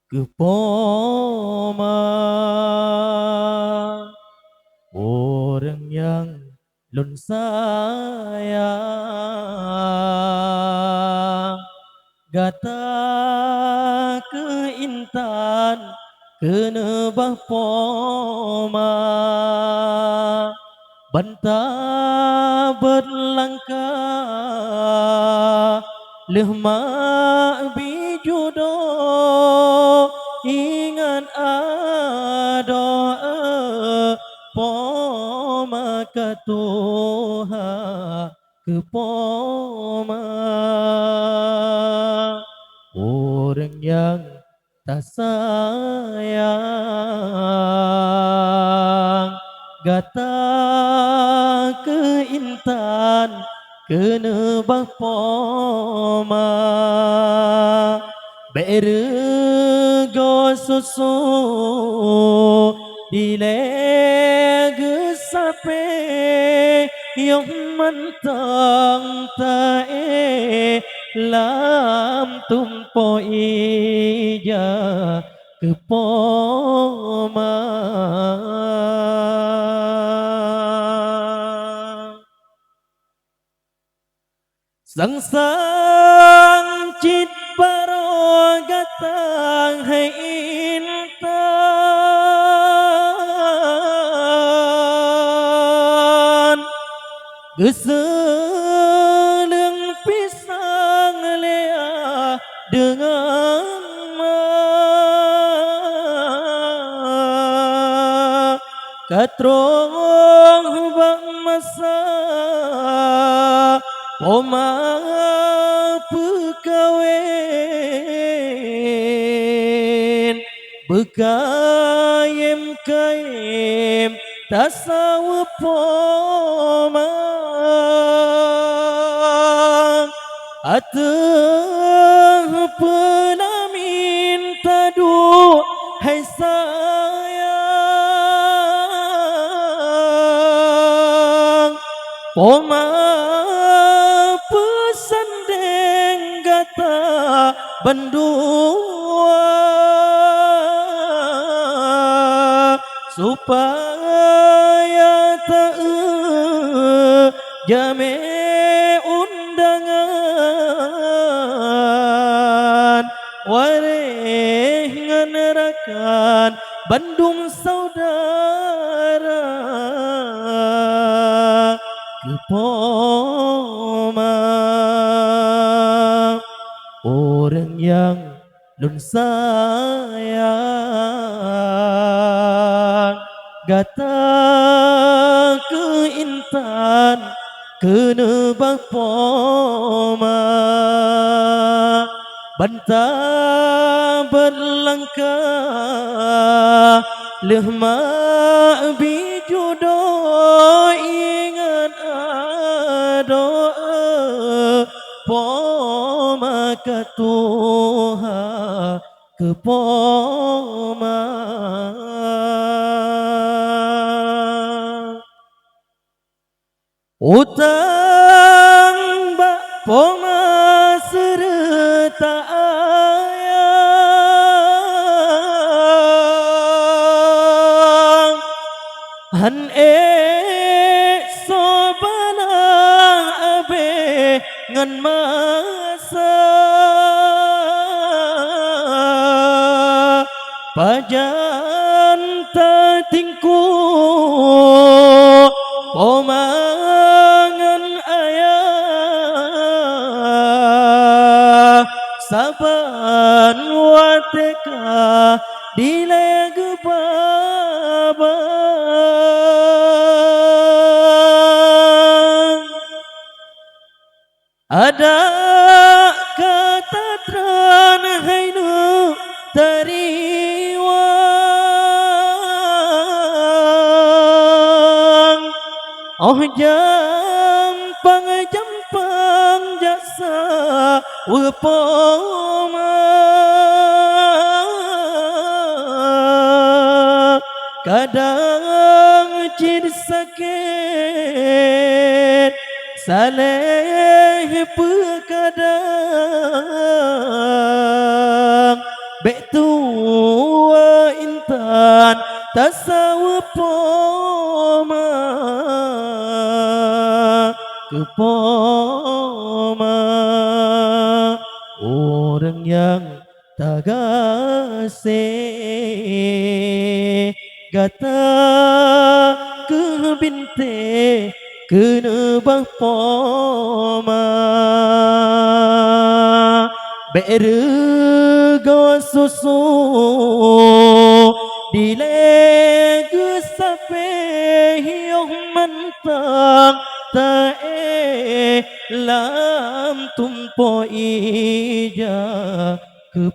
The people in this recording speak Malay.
Kepoma orang yang lun sayang gata ke intan kena poma bantah berlangkah lehma bijudo ingat ada poma katuha ke poma orang yang tak sayang gata ke intan kena bapoma berego susu dilege sape yang mentang tae lam tumpo ija ke poma sang sang cit baro gatang hai intan geseleng pisang lea dengan katrong bak masa poma pekawin bekayem kayem tasawa poma ateh pernah minta doa hai sayang poma pesan deng gata bendua supaya tak jame undangan wareh nganerakan Bandung saudara ke poma orang yang lun sayang gata ke intan kena bapoma bantah berlangkah lehma bijudo ingat doa poma katuha ke poma utang bak poma serta ayang han sobana abe ngan masa pajan tatingku pomangan ayah saban wateka dilege babang ada kata tran hainu tariwang oh jampang jasa wepoma kadang cid sakit saleh pekadang betu dua intan tasawa poma ke poma orang yang tagasih gata ke binte kena bah poma berga susu dilegu sape hiung mentang tae lam tumpo ija ke